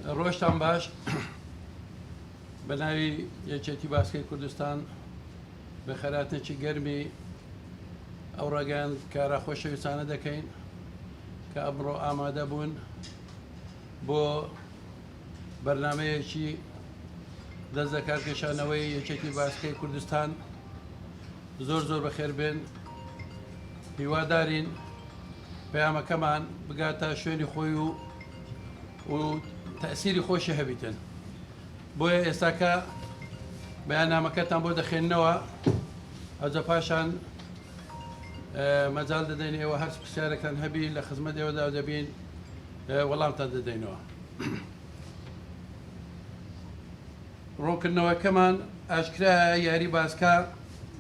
ڕۆژتان باش بە ناوی یەکێتی باسکەی کوردستان بە خەراتێکی گەرمی ئەو ڕێگەیان کارە خۆشەویستانە دەکەین کە ئەمڕۆ ئامادە بوون بۆ بەرنامەیەکی دەست لە کارکێشانەوەی یەکێتی باسکەی کوردستان زۆر بەخێر بێن. هیوادارین پەیامەکەمان بگاتە شوێنی خۆی و تەسیری خۆشی هەبیتن. بۆیە ئێستاکە بەیاننامەکەتان بۆ دەخێننەوە، ئەوجە پاشان مەجال دەدەین ئێوە هەر پرسیارێکتان هەبی لە خزمەت ئێوەدا دەبین وەڵامتان دەدەینەوە. ڕوونکردنەوەکەمان ئاشکرایە یاری باسکە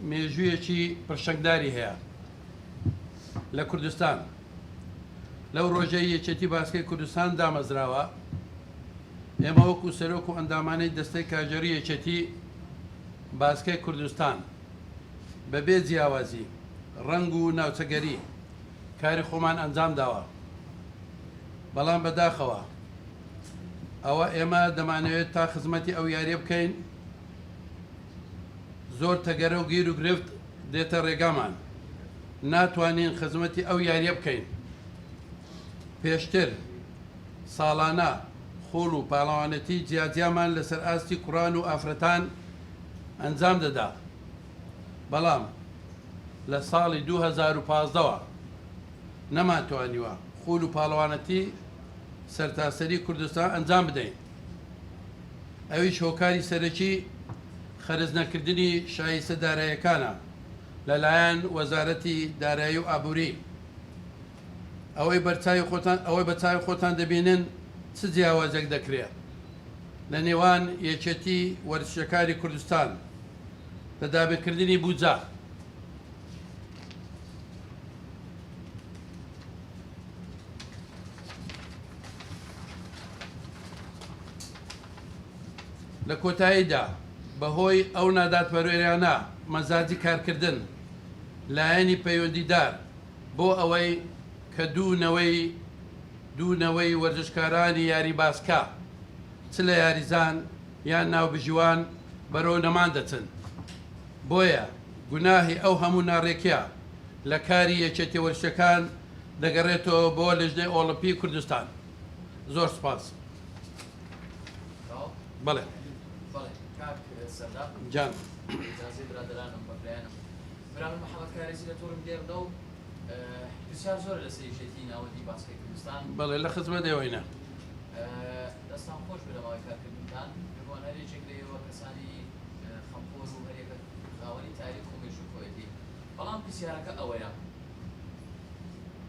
مێژوویەکی پرشەنگداری هەیە لە کوردستان. لەو ڕۆژەی یەکێتی باسکەی کوردستان دامەزراوە، ئێمە وەکو سەرۆک و ئەندامانەی دەستەی کاژێری یەکێتی باسکەی کوردستان بەبێ جیاوازی ڕنگ و ناوچەگەری کاری خۆمان ئەنجام داوە. بەڵام بەداخەوە ئەوە ئێمە دەمانەوێت تا خزمەتی ئەو یاریە بکەین. زۆر تەگەرە و گیر و گرفت دێتە ڕێگامان، ناتوانین خزمەتی ئەو یاریە بکەین. پێشتر ساڵانە خۆڵ و پاڵەوانەتی جیاجیامان لەسەر ئاستی کوڕان و ئافرەتان ئەنجام دەدا، بەڵام لە ساڵی 2015ەوە نەماتوانیوە خۆڵ و پاڵەوانەتی سەرتاسەری کوردستان ئەنجام بدەین. ئەویش هۆکاری سەرەکی خەرج-نەکردنی شایستە داراییەکانە لەلایەن وەزارەتی دارایی و ئابووری. ئەوەی بە چاوی خۆتان دەبینن چ جیاوازێک دەکرێت لە نێوان یەکێتی وەرزشەکاری کوردستان لە دابینکردنی بوجا. لە کۆتاییدا بەهۆی ئەو ناداتپەروێریانە مەزاجی کارکردن لایەنی پەیوەندیدار بۆ ئەوەی کە دوونەوەی وەرزشکارانی یاری باسکە چ لە یاریزان یان ناوبژیوان بەرەو نەمان دەچن. بۆیە گوناهی ئەو هەموو ناڕێکیە لە کاری یەکێتی وەرزشەکان دەگەڕێتەوە بۆ لەژنەی ئۆڵمپی کوردستان. زۆر سپاس. بەڵێ جان برام محەممەد کارێزی لە تۆرم دێڕدا و پرسیار زۆر لە سەیشێتی ناوەندی باسکەی کوردستان. بەڵێ لە خزمەت ئێوەینە دەستان خۆش بە لەماوەی کارکردنتان بۆ هەرێکێک لەوە کەسانی خەمخۆر و هەرێکە خاوەنی تاریخ و مێژوو خۆیەتی. بەڵام پرسیارەکە ئەوەیە،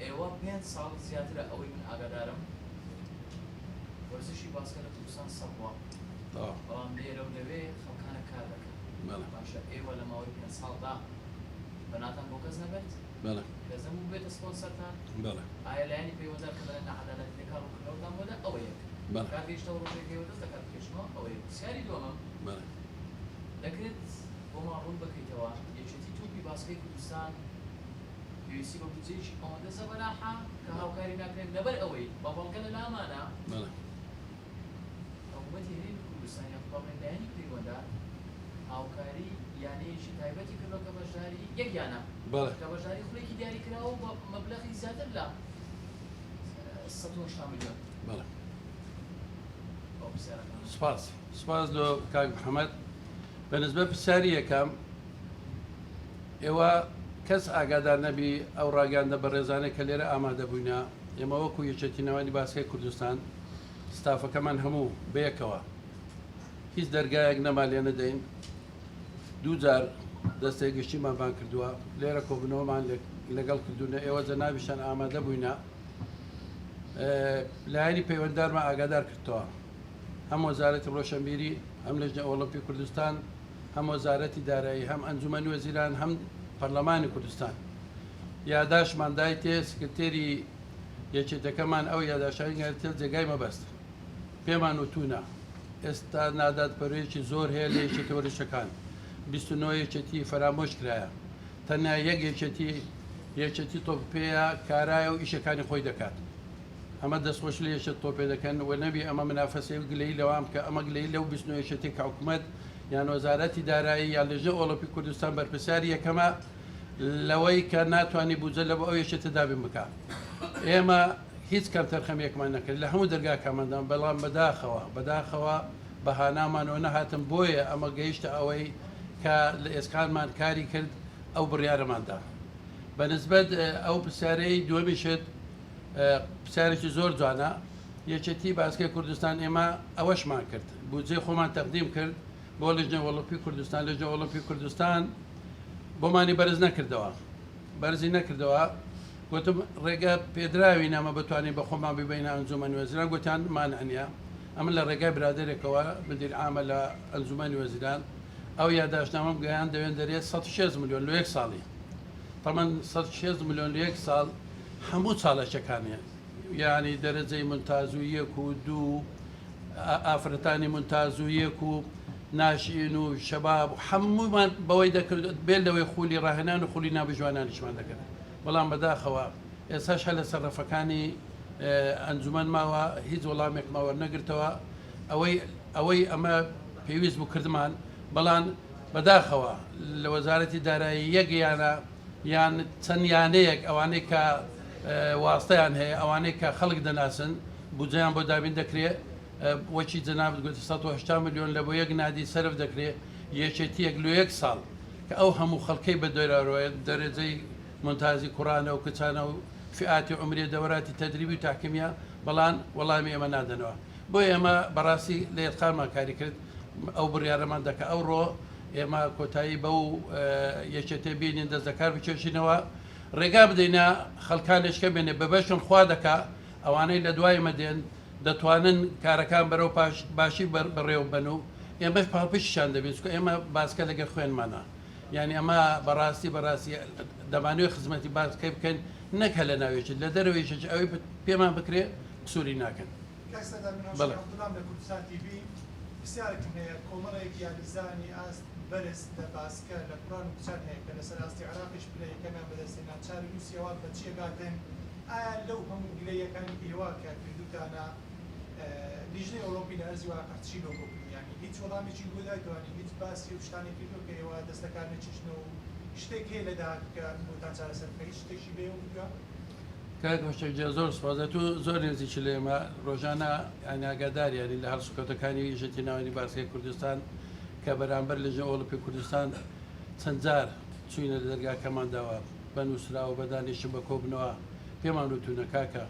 ئێوە 5 ساڵ زیاترە ئەوەی من ئاگادارم وەرزشی باسکە لە کوردستان سەبووە، بەڵام لێرە و لەوێ خەڵکانە کار دەکەن. باشە ئێوە لە ماوەی 5 ساڵدا بەناتان بۆ کەس نەبێت؟ کەسم بوو بێتە سپۆنسەرتان؟ ئایا لایەنی پەیوەنددار کە لە نەعەدالەتی لە کارڕوونکردنەوەتان بۆدا ئەوە یەک کارگەیشتەوە ڕۆژێکەوە دەست دەکات پێشنەوە ئەوەیە. پرسیاری دووەمەم دەکرێت بۆمان ڕوون بکەیتەوە یەکێتی توپی باسکەی کوردستان پێویستی بە بودجەیەکی ئەوەندە زەبەلاحە کە هاوکاری ناکرێت لەبەر ئەوەی بەڵگە لە لامانە حکوومەتی هەرێمی کوردستان یان پاڵێندایانی پەیوەنددار هاوکاری یانەیەکی تایبەتی کردەوە کە بەشداری یەکیانە کە بەشداری خوڵێکی دیاری کراوە بە مەبلەغی زیاتر لە 180 میلیۆن. سپاس لۆ کاک محەممەد. بەنسبەت پرسیاری یەکەم، ئێوە کەس ئاگادار نەبی ئەو ڕاگەاندە بە ڕێزانەی کە لێرە ئامادە بووینە. ئێمە وەکو یەکێتی ناوەندی باسکەی کوردستان ستافەکەمان هەموو بەیەکەوە هیچ دەرگایەک نەمالێ نەدەین. 2 جار دەستێک گشتیمان بان کردووە، لێرە کۆبنەوەمان لەگەڵ کردوونە ئێوە جەنابیشان ئامادە بووینە. لایەنی پەیوەنددارمان ئاگادار کردەوە، هەم وەزارەتی ڕۆشنبیری، هەم لەژنە ئۆڵمپی کوردستان، هەم وەزارەتی دارایی، هەم ئەنجومەنی وەزیران، هەم پەرلەمانی کوردستان. یاداشمان دایتێ سکرتێری یەکێتەکەمان ئەو یاداشانی تێل جێگای مەبەست پێمان وتوونە ئێستا ناداتپەروێکی زۆر هەیە لە یەکێتی وەرزشەکان. 29 یەکێتی فەرامۆش کرایە، تەنیا یەک یەکێتی تۆپپەیە کارایە و ئیشەکانی خۆی دەکات. ئەمە دەستخۆش لە یەشت تۆ پێ دەکەن و نەبی ئەمە منافەسی گلەی لەوام کە ئەمە گلەی لەو بستنەوەیشتی کە حکوومەت یان وەزارەتی دارایی یان لەژێ ئۆلۆپی کوردستان بەرپرسیاری یەکەمە لەوەی کە ناتوانانی بوجە لە بۆ ئەو یەشتە دابین بکە. ئێمە هیچ کەم تەرخەمێکمان نەکرد لە هەموو دەرگاکەمەندان بەڵام بەداخەوە بەهانامانەوە نەهاتم بۆیە ئەمە گەیشتە ئەوەی کە لە ئێسکانمان کاری کرد ئەو بڕیارەماندا. بەنسبەت ئەو پرسیارەی دووەمیشت پرسیارێکی زۆر جوانە. یەکێتی باسکەی کوردستان ئێمە ئەوەشمان کرد بودجێ خۆمان تەقدیم کرد بۆ لەژنە ئۆلۆمپی کوردستان. لەژنە ئۆلۆمپی کوردستان بۆمانی بەرز نەکردەوە، بەرزی نەکردەوە. گوتم ڕێگە پێدراوی نامە بتوانین بە خۆمان ببینە ئەنجومەنی وەزیران، گوتیان مانعنیە. ئەمە لە ڕێگای برادێکەوە مدیر عامە لە ئەنجومەنی وەزیران ئەو یادداشتنامەم گەیان دەوێن دەرێت 160 ملیۆن لە یەک ساڵی. تەمەن 160 ملیۆن لە یەک ساڵ هەموو چاڵەشەکانیە، یعنی دەرەجەی مونتاز و یەک و دوو، ئافرەتانی مونتاز و یەک و ناشئین و شەباب هەموومان بەوەی دەکرد بێت لەوەی خولی ڕاهێنان و خولی نابژوانانیشمان دەکرد. بەڵام بەداخەوە ئێستاش هە لە سەرڕەفەکانی ئەنجومەن ماوە هیچ وەڵامێک ماوە نەگرتەوە ئەوەی ئەمە پێویست بوو کردمان. بەڵام بەداخەوە لە وەزارەتی دارایی یەکیانە یان چەند یانەیەک ئەوانەی کە واستەیان هەیە ئەوانەی کە خەڵک دەناسن بودجەیان بۆ دابین دەکرێت وەکی جەنابەت گوتی 180 ملیۆن لە بۆ یەک نادی سەرف دەکرێت یەکێتیەک لە یەک ساڵ کە ئەو هەموو خەڵکەی بە دۆرەڕۆیە دەرەجەی مونتازی کوڕانە و کچانە و فئاتی عمری دەوراتی تەدریبی و تاکیمیە بەڵام وەڵامی ئێمە نادەنەوە. بۆ ئێمە بەڕاستی لە یەتقانمان کاری کرد ئەو بڕیارەمان دەکە ئەوڕۆ ئێمە کۆتایی بەو یەکێتێ بینین دەستەکار بچێشینەوە ڕێگا بدەینە خەڵکان لەشکە بێنێ بەبەشم خوا دەکا ئەوانەی لە دوای مەدێن دەتوانن کارەکان بەرەو باشی بەڕێوە بن و ئێمەش پاڵپشتیان دەبێت ئێمە باسکە لەگەر خوێنمانە. یعنی ئەمە بەڕاستی دەمانوێت خزمەتی باسکەی بکەین نەکە لە ناوێشت لە دەرەوەیشت ئەوەی پێمان بکرێت سووری ناکەن. پرسیارێکم هەیە کۆمەڵێک یاریزانی ئاست بەرز لە باسکە لە قورآن و کوچان هەیە کە لەسەر ئاستی عێراقیش پلە یەکەمیان بەدەستێنا چاری رووسیاوە بە چێگاتن ئایا لەو هەموو گلەیەکانی هێوا کە کردوتانە لیژنەی ئۆلۆمپی لە ئەرزی وا قەرچی لۆ بکن یانی هیچ وەڵامێکی بۆ دایتوانی هیچ باسی و شتانی کردو کە ئێوە دەستەکان نەچێشنەوە و شتێک هەیە لە داهات کە بۆتان چارەسەر بکە هیچ شتێکی بێ و بگوە کاکەشتێک زۆر سپاسە تو زۆر نێزیی لە ئێمە ڕۆژانە ئاگاداریانی لە هەڵسوکەوتەکانی ژەتی ناوەنی باسکەی کوردستان کە بەرامبەر لە ژێر ئۆلۆمپی کوردستان چەند جار چوینە لە دەرگاکەمانداوە بەنووسراوە بەدانیشتن بە کۆبنەوە پێمان وتونە کاکە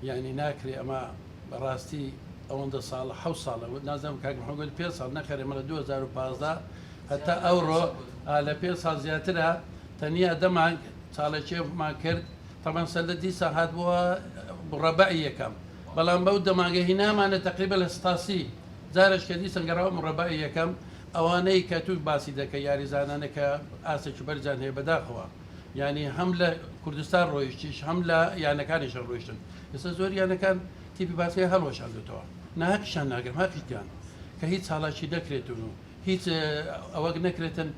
یعنی ناکرێ ئەمە بەڕاستی ئەوەندە ساڵە حەوت ساڵە نازانم کاک محەممەد 5 ساڵ نەخەرێ مەڵە 2015 هەتا ئەوڕۆ لە 5 ساڵ زیاترە تەنیا دەمانگ چاڵێکێمان کرد تەمان سەلە دیسا هات بووە ڕەبعی یەکەم بەڵام بەو دەماگە هینامانە تقریبا لە ستاسی جارش کە دیسان گەڕاوە ڕەبعی یەکەم ئەوانەی کە توش باسی دەکە یاریزانانە کە ئاسێکی بەرجان هەیە بەداخەوە ینی هەم لە کوردستان ڕۆیشتیش هەم لە یانەکانیش ڕۆیشتن ئێستا زۆر یانەکان تیپی باسکەی هەڵوەشاندوێتەوە ناهاکیشان ناگەم هاکیان کە هیچ ساڵاکی دەکرێتون و هیچ ئەوەک نەکرێتن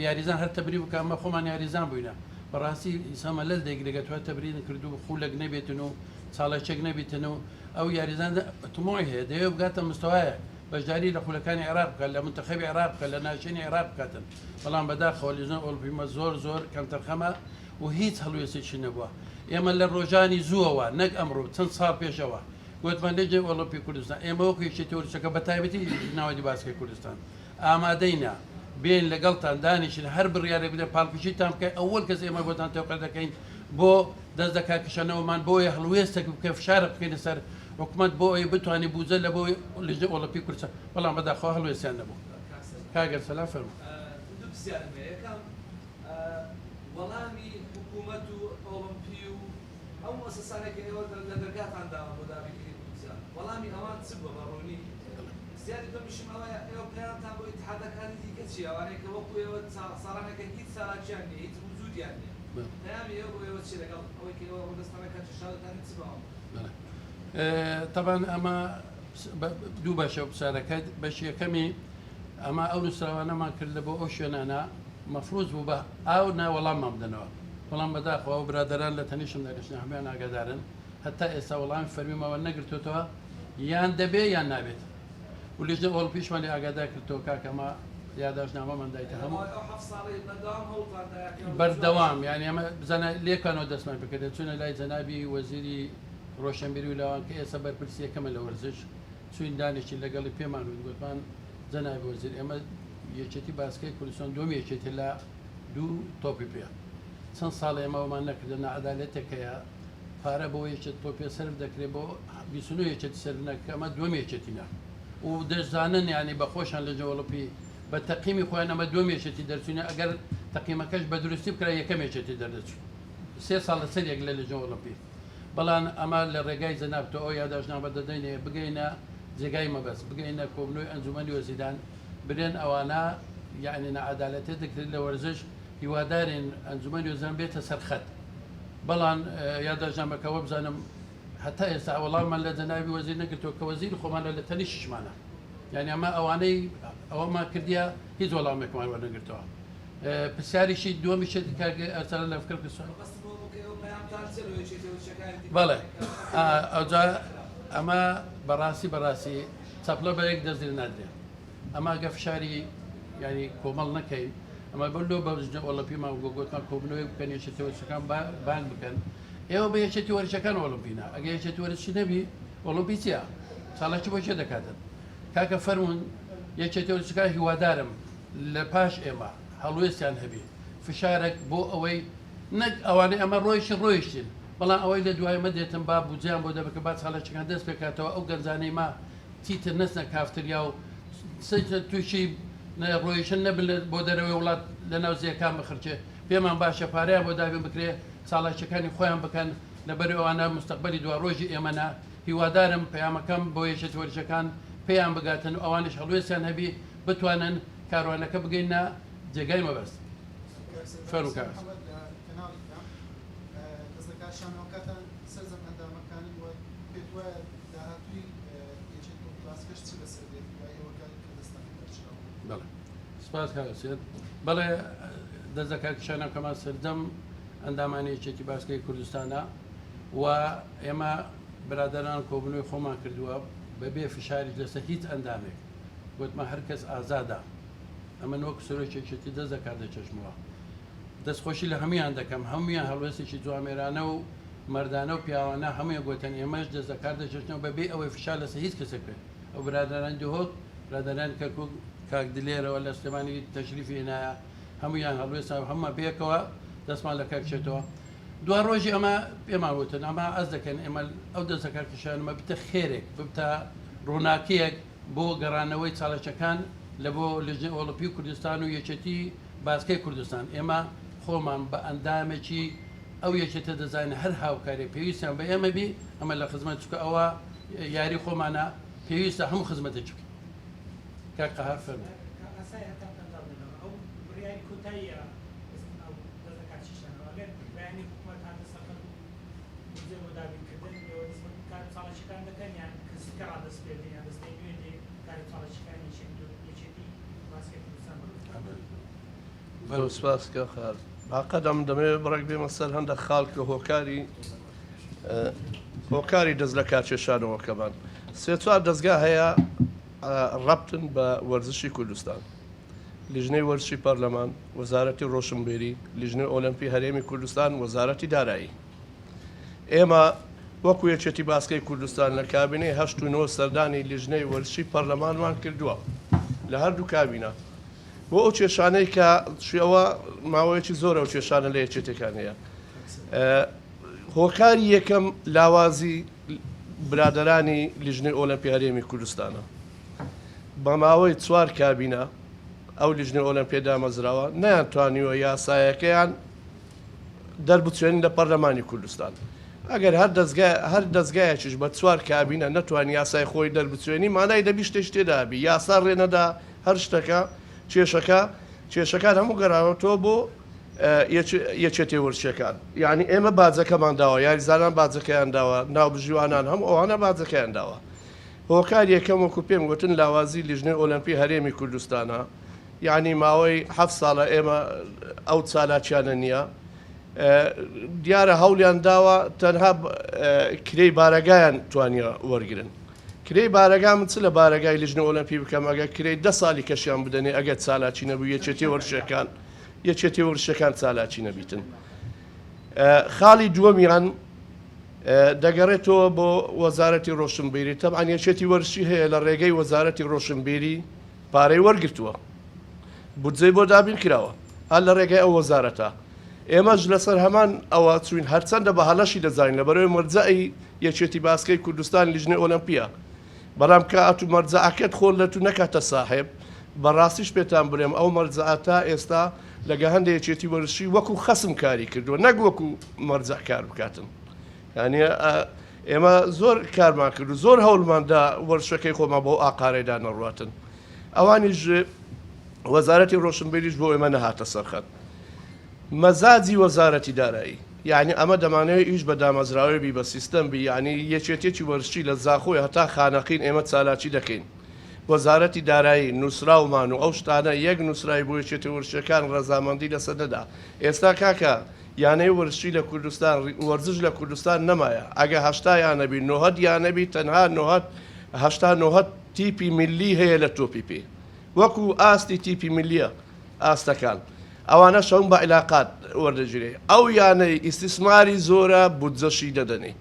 یاریزان هەر تەبری بکە ئەمە خۆمان یاریزان بووینە بەڕاستی ئیسامە لەل دەیگرێگەتوە تەبرین کردو خولەک نەبێتن و چاڵەچێک نەبێتن و ئەو یاریزان تمۆی هەیە دەوێت بگاتە مستەوایە بەشداری لە خولەکانی عێراق بکات لە منتەخەبی عێراق بکات لە ناوچەی عێراق بکاتن بەڵام بەداخەوە لیژنە ئۆلۆمپیمە زۆر کەم تەرخەمە و هیچ هەڵوێستێکی نەبووە. ئێمە لە ڕۆژانی زووەوە نەک ئەمڕۆ چەند ساڵ پێشەوە گوتمان لێجێ ئۆلۆمپی کوردستان ئێمە وەکو یەکێتی تۆریستەکە بە تایبەتی ناوەندی باسکەی کوردستان ئامادەینە بێن لەگەڵتان دانیشن هەر بڕیارێک بدە پاڵپشتیتان بکەین ئەوەل کەس ئێمە بۆتان تێوقع دەکەین بۆ دەست دەکاکشانەوەمان بۆیە هەڵوێستێک بکە فشارە بکەینە سەر حکومەت بۆ ئەوی بتوانانی بوجە لە بۆ لیژنە ئۆلۆمپی کوردستان بەڵام بەداخەوە هەڵوێستیان نەبوو. کاگەر سەلام فەرموو. وەڵامی حکوومەت و ئۆلۆمپی و ئەو مؤسسانێکی ئێوە لە دەرگاتانداوە بۆ دابینکردنی کوردستان وەڵامی ئەوان چ بووە بەڕوونی زیادی دۆمیشم ئەوەیە ئێوە پێیانتان بۆ ئیتحادەکانی دیکە چی ئەوانەیە کە وەکو ئێوە ساڵانەکە هیچ ساڵاتیان نیە هیچ وجودیان نیە پەیامی ئێوە بۆ ئێوە چی لەگەڵ ئەوەی کە ئێوە دەستانەکان چشادەتانی چ بەوە طبعا ئەمە دوو بەشە پرسیارەکە بەشی یەکەمی ئەمە ئەو نووسراوانەمان کرد لە بۆ ئەو شوێنانە مەفروض بوو بە ئاو ناوەڵاممان بدەنەوە بەڵام بەداخەوە برادەران لە تەنیشم دەگەشتن هەمویان ئاگادارن هەتا ئێستا وەڵامی فەرمیمەوە نەگرتوتەوە یان دەبێ یان نابێت و لیژنە ئۆلیمپیشمان لێ ئاگادار کردەوە کاکەمە یادداشتنامەمان دایتە هەموو بەردەوام یعنی ئەمە بزانە لێکانەوە دەستمان بکرێت چونە لای جەنابی وەزیری ڕۆشنبیری و لاوان کە ئێستا بەرپرسی یەکەمە لە وەرزش چوین دانێکی لەگەڵی پێمان و گوتمان جەنابی وەزیر ئێمە یەکێتی باسکەی کوردستان دوم یەکێتی لە دوو تۆپی پێ چەند ساڵی ئێمەوەمان نەکردە نەعەدالەتێکەیە پارە بۆ یەکێت تۆپێ سرف دەکرێت بۆ 29 یەکێتی سەر نەکە ئەمە دوم یەکێتینە و دەشزانن ینی بەخۆشان لە جەوەڵپی بە تەقیمی خۆیان ئەمە دوم یەکێتی دەرچوونە ئەگەر تەقیمەکەش بە دروستی بکرا یەکەم یەکێتی دەردەچوو 3 ساڵ لەسەر یەک لە جەوەڵپی بەڵام ئەمە لە ڕێگای جەنابتۆ ئەو یادداشتنامە دەدەینێ بگەینە جێگای مەبەست بگەینە کۆبنەوەی ئەنجومەنی وەزیران برێن ئەوانە یعنی نەعەدالەتێ دەکرێت لە وەرزش هیوادارین ئەنجومەنی وەزیران بێتە سەرخەت بەڵام یادداشتنامەکەوە بزانم هەتا ئێستا وەڵامان لە جەنابی وەزیر نەگرتووە کە وەزیری خۆمانە لە تەنی ششمانە یعنی ئەمە ئەوانەی ئەوەمان کردیە هیچ وەڵامێکمان وەرنەگرتەوە پرسیاریشی دووەمیشت ئەرسەر لە فکر کردووە بەڵێ ئەوجا ئەمە بەڕاستی چەپلە بە یەک دەستگیر نادرێت ئەمە گە فشاری ینی کۆمەڵ نەکەین ئەمە بەلۆ بەژنە ئۆلمپیمان گۆگوتمان کۆبنەوەی بکەن یەکێتی وەرزشەکان بانگ بکەن ئێوە بە یەکێتی وەرزشەکان ئۆلمپینا ئەگە یەکێتی وەرزشی نەبی ئۆلمپی چییە ساڵێکی بۆ چێ دەکاتن کاکە فەرمونون یەکێتی وەرزشەکان هیوادارم لە پاش ئێمە هەڵوێستیان هەبی فشارێک بۆ ئەوەی نەک ئەوانەی ئەمە ڕۆیشتین بەڵام ئەوەی لە دوای مە دێتم با بجیان بۆ دەبکە با چاڵەکان دەست پێکاتەوە ئەو گەنجانەی ما تیتر نەچنە کافتریا و تووشی ڕۆیشن نەبن بۆ دەرەوەی وڵات لە ناوزیەکان بخرچێ پێمان باشە پارەیان بۆ دابێن بکرێ چاڵاکیەکانی خۆیان بکەن لەبەر ئەوانە مستەقبەلی دوا ڕۆژی ئێمەنا هیوادارم پەیامەکەم بۆ یەکێتی وەرزشەکان پێیان بگاتن و ئەوانش هەڵوێستیان هەبی بتوانن کاروانەکە بگەینە جێگای مەبەست فەرموو شانۆکەتان سەرزەم ئەندامەکانی وە پێت وایە داهاتووی یەکێت و کلاسکەش چ لەسەر دێت ئێوەکان کە دەستانی دەرچراوە بەڵێ سپاس کاکەسێت بەڵێ دەست دەکات شانۆکەمان سەردەم ئەندامانی یەکێتی باسکەی کوردستانە و ئێمە برادەران کۆبنەوەی خۆمان کردووە بەبێ فشاری لەسەر هیچ ئەندامێک گوتمە هەر کەس ئازادە ئەمە وەک سۆرۆکێکێتی دەست دەکات لە چەشمەوە دەستخۆشی لە هەمویان دەکەم هەمویان هەڵوێستێکی جوامێرانە و مردانە و پیاوانە هەمووی گوتن ئێمەش دەست دەکات دەچێتنەوە بەبێ ئەوەی فشار لەسەر هیچ کەسێک بێت ئەو برادران دهۆک برادران کەرکووک کاک دلێرەوە لە سلێمانی تەشریفی هێنایە هەمویان هەڵوێستا هەموو بێکەوە دەستمان لە کار بچێتەوە دوا ڕۆژی ئەمە پێمان وتن ئەمە ئەس دەکەن ئێمە ئەو دەست دەکات کشانمە بتە خێرێک بتە ڕووناکیەک بۆ گەڕانەوەی چاڵەچەکان لە بۆ لیژنەی ئۆلمپی کوردستان و یەکێتی باسکەی کوردستان ئێمە خۆمان بە ئەندامێکی ئەو یەکێتە دەزانین هەر هاوکاری پێویستیان بە ئێمە بی ئەمە لە خزمەت چکە ئەوە یاری خۆمانە پێویستە هەموو خزمەتە چکە کاک قەهار فەرمووی سپاس کە خار باقەدەم دەمەوێت بڕێک بێمە سەر هەندێک خاڵ کە هۆکاری دەست لە کارکێشانەوەکەمان سێ چوار دەستگا هەیە ڕەبتن بە وەرزشی کوردستان لیژنەی وەرزشی پەرلەمان وەزارەتی ڕۆشنبێری لیژنەی ئۆلمپی هەرێمی کوردستان وەزارەتی دارایی ئێمە وەکو یەکێتی باسکەی کوردستان لە کابینەی 89 سەردانی لیژنەی وەرزشی پەرلەمانمان کردووە لە هەردوو کابینە بۆ ئەو کێشانەی کە شێوە ماوەیەکی زۆرە و کێشانە لە یەکێتەکان هەیە هۆکاری یەکەم لاوازی برادەرانی لیژنەی ئۆلمپی هەرێمی کوردستانە بە ماوەی 4 کابینە ئەو لیژنەی ئۆلمپیە دامەزراوە نەیانتوانیوە یاسایەکەیان دەربچێنن لە پەرلەمانی کوردستان ئەگەر هەر دەستگایەکیش بە 4 کابینە نەتوانانی یاسای خۆی دەربچێنی مانای دەبی شتێک تێدابی یاسا ڕێنەدا هەر شتەکە کێشەکان هەموو گەڕاوەتەوە بۆ یەکێتی وەرزشەکان یعنی ئێمە باجەکەمان داوە یاریزانان باجەکەیان داوە ناوبژیوانان هەموو ئەوانە باجەکەیان داوە هۆکار یەکەم وەکو پێم گوتن لاوازی لیژنەی ئۆلمپی هەرێمی کوردستانە یعنی ماوەی 7 ساڵە ئێمە ئەو چالاکیانە نییە دیارە هەولیان داوە تەنها کرێی بارەگایان توانیە وەرگرن. کرێی بارەگا من چ لە بارەگای لیژنە ئۆلمپی بکەم ئەگە کرێی 10 ساڵی کەشیان بدەنێ ئەگەر چالاکی نەبوو یەکێتی وەرشەکان چالاکی نەبیتن. خاڵی دووەمیان دەگەڕێتەوە بۆ وەزارەتی ڕۆشنبیری. تەبعاً یەکێتی وەرشی هەیە لە ڕێگەی وەزارەتی ڕۆشنبیری پارەی وەرگرتووە، بودجەی بۆ دابین کراوە هەر لە ڕێگەی ئەو وەزارەتە. ئێمەش لەسەر هەمان ئەوە چوین هەرچەندە بە هەڵەشی دەزانین لە بەرەوەی مەرجەی یەکێتی باسکەی کوردستان لیژنەی ئۆلمپیە، بەڵام کە ئەتو مەرجەعەکەت خۆل لە تو نەکاتە ساحێب. بەڕاستیش پێتان بڵێم ئەو مەرجەعەتە ئێستا لەگە هەندێک یەکێتی وەرشی وەکو خەسم کاری کردووە، نەک وەکو مەرجەع کار بکاتن. یعنی ئێمە زۆر کارمان کرد و زۆر هەوڵماندا وەرشەکەی خۆمان بۆ ئاقارەیدا نەڕواتن. ئەوانیش وەزارەتی ڕۆشنبیریش بۆ ئێمە نەهاتە سەرخەت. مەزاجی وەزارەتی دارایی، یعنی ئەمە دەمانەوێت ئیش بە دامەزراوی بی بە سیستەم بی، یعنی یەکێتێکی وەرشی لە زاخۆی هەتا خانەقین ئێمە چالاکی دەکەین. وەزارەتی دارایی نووسراومان و ئەو شتانە یەک نووسرای بۆ یەکێتی وەرشەکان ڕەزامەندی لەسەر نەدا. ئێستا کاکە یانەی وەرشی لە کوردستان وەرزش لە کوردستان نەمایە، ئەگە هەشتا یانەبی نۆهەت یانەبی تەنها هەشتا نۆهەت تیپی میلی هەیە لە تۆپی پێ، وەکو ئاستی تیپی میلیە ئاستەکان. ئەوانە شەون بە عیلاقات وەردەگیرێ. ئەو یانەی ئیسtismاری زۆرە بودجەشی دەدەنێ،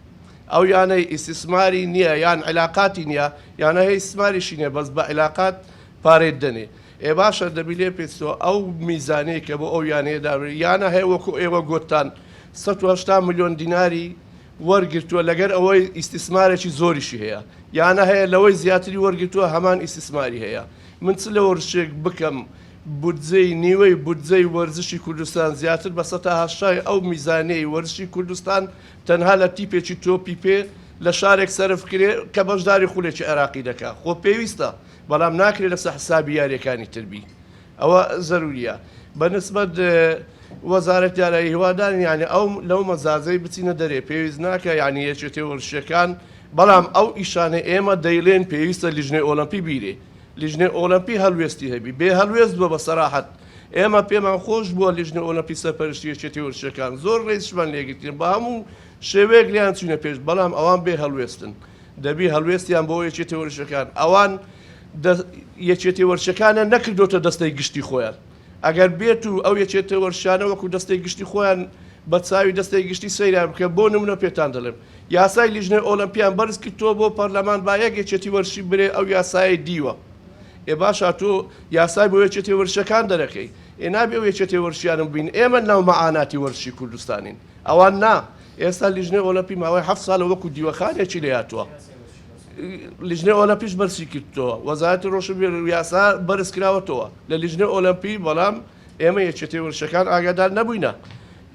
ئەو یانەی ئیسtismاری نییە یان عیلاقاتی نییە یانە هەیە ئیسtismاریشی نییە بەس بە عیلاقات پارێت دەنێ. ئێ باشە دەبی لێ پێچەوە ئەو میزانەیە کە بۆ ئەو یانەیە دابێت یانە هەیە وەکو ئێوە گوتان 180 ملیۆن دیناری وەرگرتووە لەگەر ئەوەی ئیسtisمارێکی زۆریشی هەیە، یانە هەیە لەوەی زیاتری وەرگرتووە هەمان ئیسtisماری هەیە. من چ لە وەرشێک بکەم بودجەی نیوەی بودجەی وەرزشی کوردستان زیاتر بە 180 ئەو میزانەی وەرزشی کوردستان تەنها لە تیپێکی تۆپی پێ لە شارێک سەرف کرێ کە بەشداری خولێکی عێراقی دەکات. خۆ پێویستە بەڵام ناکرێت لەسەر حسابی یاریەکانی تربی. ئەوە زەروریە. بەنسبەت وەزارەتی دارایی هیوادارین یعنی ئەو لەو مەزازەی بچینە دەرێ پێویست ناکە یعنی یەکێتی وەرشەکان، بەڵام ئەو ئیشانە ئێمە دەیڵێن پێویستە لیژنەی ئۆلمپی بیرێ. لیژنەی ئۆلمپی هەلوێستی هەبی بێ هەلوێست بووە بە سەراحەت. ئێمە پێمان خۆش بووە لیژنەی ئۆلمپی سەرپەرشتی یەکێتی وەرشەکان زۆر ڕێزشمان لێگرتین بە هەموو شێوەیەک لیان چوونە پێش، بەڵام ئەوان بێ هەلوێستن دەبی هەلوێستیان بۆ یەکێتی وەرشەکان. ئەوان یەکێتی وەرشەکانە نەکردوتە دەستەی گشتی خۆیان. ئەگەر بێت و ئەو یەکێتی وەرشانە وەکو دەستەی گشتی خۆیان بە چاوی دەستەی گشتی سەیران بکە. بۆ نمونە پێتان دەڵێم یاسای لیژنەی ئۆلمپیان بەرز کردووە بۆ پەرلەمان با یەک یەکێتی وەرشی برێ ئەو یاسای دیوە. ئێ باشە تۆ یاسای بۆ یەکێتی وەرشەکان دەرەکەی، ئێ نابێ ئەو یەکێتی وەرشیانم بین. ئێمە ناو مەعاناتی وەرشی کوردستانین، ئەوان نا. ئێستا لیژنەی ئۆلمپی ماوەی 7 ساڵە وەکو دیوەخانێکی لێهاتووە. لیژنەی ئۆلمپیش بەرسی کردەوە، وەزارەتی ڕۆشنبیری یاسا بەرز کراوەتەوە لە لیژنەی ئۆلمپی، بەڵام ئێمە یەکێتی وەرشەکان ئاگادار نەبووینە.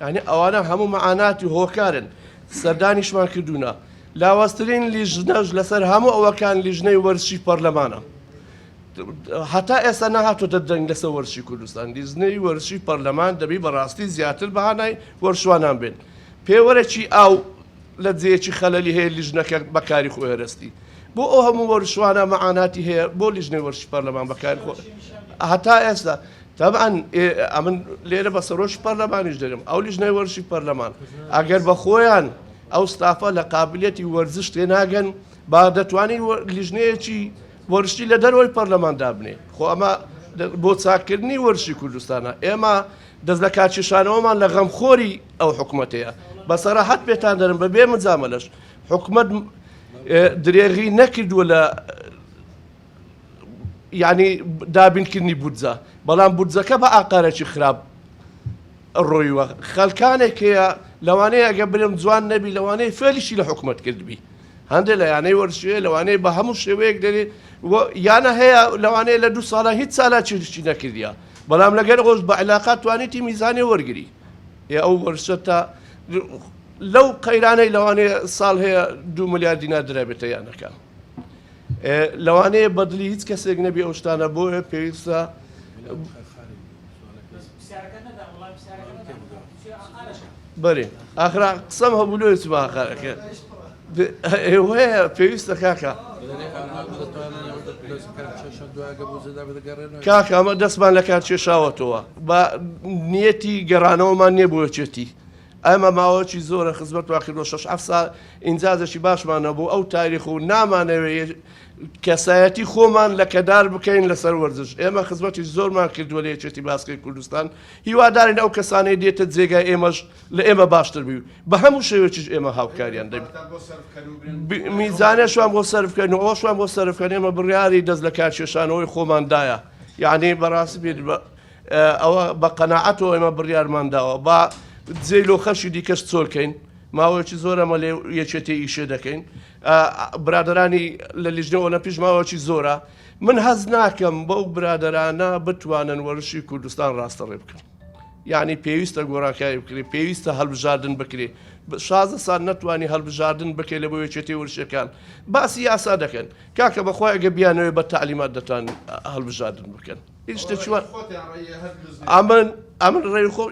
یعنی ئەوانە هەموو مەعاناتی هۆکارن، سەردانیشمان کردوونە. لاوەسترین لیژنەش لەسەر هەموو ئەوەکان لیژنەی وەرزشی پەرلەمانە. هەتا ئێستا نەهاتۆتە دەنگ لەسەر وەرزشی کوردستان. لیژنەی وەرزشی پەرلەمان دەبی بەڕاستی زیاتر بەهانای وەرشوانان بێن. پێوەرەی ئاو لە جێیەکی خەلەلی هەیە لیژنەکە بەکاری خۆی هەرستی. بۆ ئەو هەموو وەرشوانە مەعاناتی هەیە بۆ لیژنەی وەرزشی پەرلەمان بەکاری خۆ هەتا ئێستا. طبعاً ئەمن لێرە بە سەرۆشی پەرلەمانیش دەرم ئەو لیژنەی وەرزشی پەرلەمان ئەگەر بە خۆیان ئەو ستافە لە قابلیەتی وەرزش تێناگەن با دەتوانین لیژنەیەکی وەرزشی لە دەرەوەی پەرلەمان دابنێ. خۆ ئەمە بۆ چاکردنی وەرزشی کوردستانە ئێمە دەست لە کاتکێشانەوەمان لە غەمخۆری ئەو حکوومەتەیە. بە سەراحەت پێتان دەرم بەبێ مجامەلەش حکوومەت درێغی نەکردووە لە یعنی دابینکردنی بودجە، بەڵام بودجەکە بە ئاقارێکی خراپ ڕۆیوە. خەڵکانێک هەیە لەوانەیە ئەگە برم جوان نەبی لەوانەیە فێلیشی لە حکوومەت کردبی، هەندێک لە یانەی وەرشێ لەوانەیە بە هەموو شێوەیەک دەرێ یانە هەیە لەوانەیە لە 2 ساڵە هیچ سالاچی نەکردیە، بەڵام لەگەر خۆش بە عیلاقات توانێتی میزانی وەرگری. ئەو وەرشە تا لەو قەیرانەی لەوانەیە ساڵ هەیە 2 ملیار دینار درابێتە یانەکە. لەوانەیە بەدلی هیچ کەسێک نەبی ئەو شتانە بۆیە پێویستە بەێ ئاخرا قسەم هەبوو لێ چما ئاخارەکە هەیە پێویستە کاکە کاکە ئەمە دەستمان لە کار کێشاوەتەوە بە نیەتی گەڕانەوەمان نییە بۆچێتی ئەمە ماوەکی زۆرە خزمەت واخیرۆ 6 ساڵ ئینجازێکی باشمانە بوو ئەو تاریخ و نامانەوێت کەسایەتی خۆمان لە کەدار بکەین لەسەر وەرزش ئێمە خزمەتی زۆرمان کردووە لە یەکێتی باسکەی کوردستان هیوادارین ئەو کەسانەی دێتە جێگای ئێمەش لە ئێمە باشتر بی بە هەموو شێوەیەکیش ئێمە هاوکاریان دەبێت میزانێشوان بۆ سەرفکردن و ئەوشوان بۆ سەرفکردن ئێمە بڕیاری دەست لە کارکێشانەوەی خۆماندایە یعنی بەڕاستی بێت ئەوە بە قەناعەتەوە ئێمە بڕیارمان داوە با جێی لۆ خەشی دیکەش چۆرکەین ماوەیەکی زۆر ئەمە لێ یەکێتی ئیشێ دەکەین برادرانی لە لیژنە ئۆلمپیش ماوەکی زۆرە من هەز ناکەم بەو برادرانە بتوانن وەرشی کوردستان ڕاستەڕێ بکەن یعنی پێویستە گۆڕانکاری بکرێت پێویستە هەڵبژاردن بکرێت 16 سال نەتوانی هەڵبژاردن بکەیت لە بۆ یەکێتی ورشەکان باسی یاسا دەکەن کاکە بەخۆی ئەگە بیانەوەی بە تعلیمات دەتان هەڵبژاردن بکەن هیچ شتێکیوان ئەمن ڕێی خۆ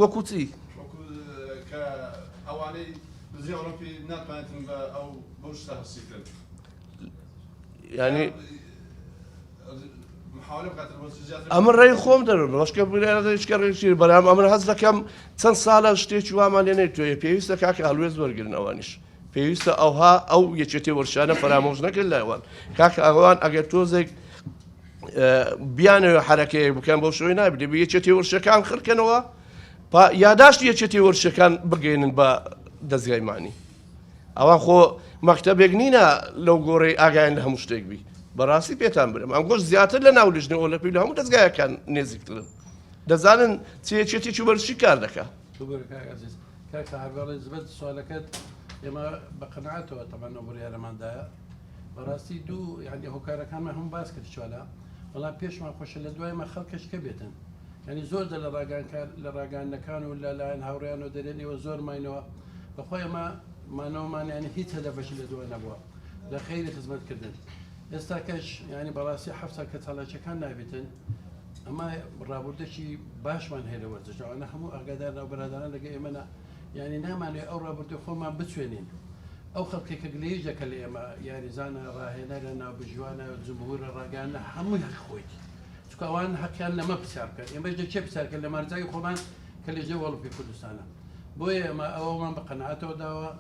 وەکو چی ئەوانەی بزی ئۆلمپی ناتوانێتن بە ئەو بەو شتە هەسیکرد ینی ئەمە ڕێی خۆم دەرن ڕۆشکە هیچکە ڕێکی بەرام ئەمە هەز دەکەم چەند ساڵە شتێکی وامان لێنێت توێ پێویستە کاکە هەلوێز وەرگرن ئەوانیش پێویستە ئەوها ئەو یەکێتی وەرشانە فەرامۆژ نەکرد لایوان کاکە ئەوان ئەگەر تۆزێک بیانەوە حرەکەیەک بکەن بەو شوی نابێت بە یەکێتی وەرشەکان خڕکەنەوە یاداشتی یەکێتی وەرشەکان بگەێنن بە دەستگایمانی ئەوان خۆ مەکتەبێک نینە لەو گۆڕی ئاگایان لە هەموو شتێک بی بەڕاستی پێتان برم ئەم گۆشت زیاتر لە ناو لیژنە ئۆلمپی لە هەموو دەستگایەکان نێزیکترن دەزانن چێتێکی وەرشی کار دەکات کاکە هەرگاڵی زبەت سوالەکەت ئێمە بە قەناعەتەوە تەمەنە بڕیارەماندایە بەڕاستی دوو یعنی هۆکارەکانمان هەموو باس کرد چوالە بەڵام پێشمان خۆشە لە دوایمە خەڵکەشکە بێتن ینی زۆر لە ڕاگەانەکان و لە لایەن هاوڕێیان و دەرێنەوە زۆر ماینەوە بەخۆی ئەمە مانەوەمانیانی هیچ هەدەفەشی لە دوای نەبووە لە خەیری خزمەتکردن ئێستا کەش ینی بەڕاستی حەفسا کە چالاکیەکان نابێتن ئەمە ڕابردەکی باشمان هەیە لە وەرزشەوانە هەموو ئاگادارن و بەرادران لەگە ئێمە ینی نامانێت ئەو ڕابردە خۆمان بچوێنین ئەو خەڵکێکە گلەیەکە لە ئێمە یاریزانە ڕاهێنەرە ناوبژوانە جمهورە ڕاگەانە هەمووی هەر خۆیتی چکەوان حەقیان لەمە پرسیارکە ئێمەش دەچێ پرسیارکە لە مارجای خۆمان کە لێجێ وەڵپی کوردستانە بۆیە ئێمە ئەوەمان بە قەناعەتەوە داوە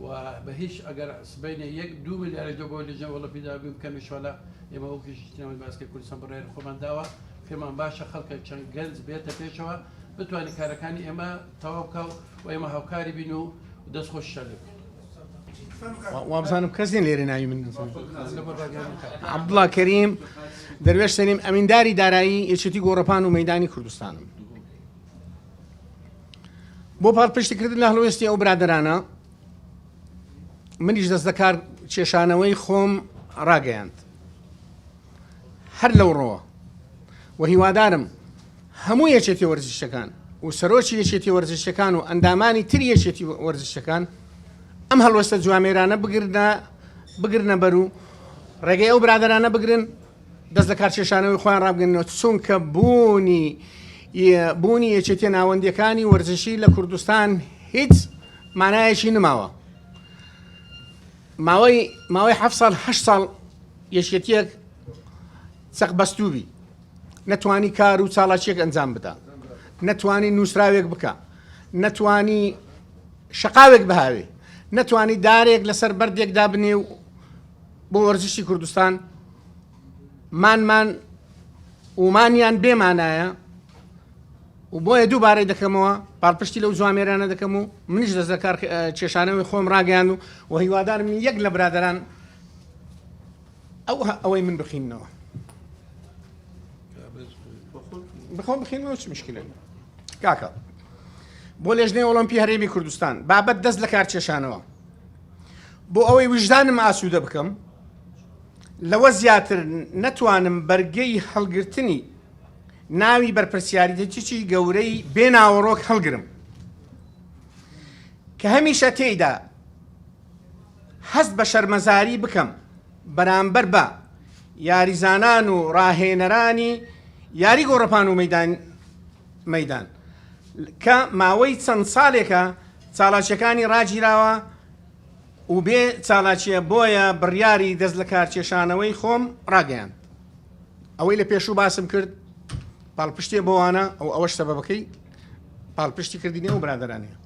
و بە هیچ ئەگەر سبینە 1-2 میلیارد بۆ لێجێ وەڵپیدا بکەمیشوالە ئێمە ئەو کشتنەوەی باسکەی کوردستان بڕێر خۆمان داوە پێمان باشە خەڵکە چەند گەنج بێتە پێشەوە بتوانین کارەکانی ئێمە تەواو بکە و ئێمە هاوکاری بین و دەستخۆش شەلێ وابزانم کەسین لێرە ناوی من عەبدوڵڵا کەریم دەروێش سەلیم ئەمینداری دارایی یەکێتی گۆڕەپان و مەیدانی کوردستانم بۆ پاڵپشتیکردن لە هەڵوێستی ئەو برادرانە منیش دەست دەکار کێشانەوەی خۆم ڕاگەیاند هەر لەو ڕۆوە و هیوادارم هەموو یەکێتی وەرزشەکان و سەرۆکی یەکێتی وەرزشەکان و ئەندامانی تری یەکێتی وەرزشەکان ئەم هەڵوەستە جوامێرانە بگرنە بەر و ڕێگەی ئەو برادرانە بگرن دەست لە کارکێشانەوەی خۆیان ڕابگەنەوە چونکە بوونی یەکێتیە ناوەندیەکانی وەرزشی لە کوردستان هیچ مانایەکی نماوە ماوەی 7 ساڵ 8 ساڵ یەکێتیەک چەق بەستووبی نەتوانی کار و چاڵاکیەک ئەنجام بدە نەتوانی نووسراوێک بکە نەتوانی شەقاوێک بهاوێ نەتوانی دارێک لەسەر بەردێکدا بنێ و بۆ وەرزشی کوردستان ومانیان بێمانایە و بۆیە دووبارەی دەکەمەوە پاڵپشتی لەو جوامێرانە دەکەم و منیش دەست لە کار کێشانەوەی خۆم ڕاگەیاند و هیوادارم یەک لە برادران ئەوەی من بخینەوە بخۆم بخینەوە چ مشکلە کاکە بۆ لێژنەی ئۆلمپی هەرێمی کوردستان بابەت دەست لە کار کێشانەوە بۆ ئەوەی وجدانم ئاسوودە بکەم لەوە زیاتر نەتوانم بەرگەی هەڵگرتنی ناوی بەرپرسیاریەتێکی گەورەی بێناوەڕۆک هەڵگرم کە هەمیشە تێیدا هەست بە شەرمەزاری بکەم بەرامبەر بە یاریزانان و ڕاهێنەرانی یاری گۆڕەپان و مەیدان کە ماوەی چەند ساڵێکە چالاکیەکانی ڕاگیراوە و بێ چالاکیە بۆیە بڕیاری دەست لە کارکێشانەوەی خۆم ڕاگەیاند ئەوەی لە پێشوو باسم کرد پاڵپشتێ بۆوانە ئەوەش سەبەبەکەی پاڵپشتی کردنی ئەو برادرانەیە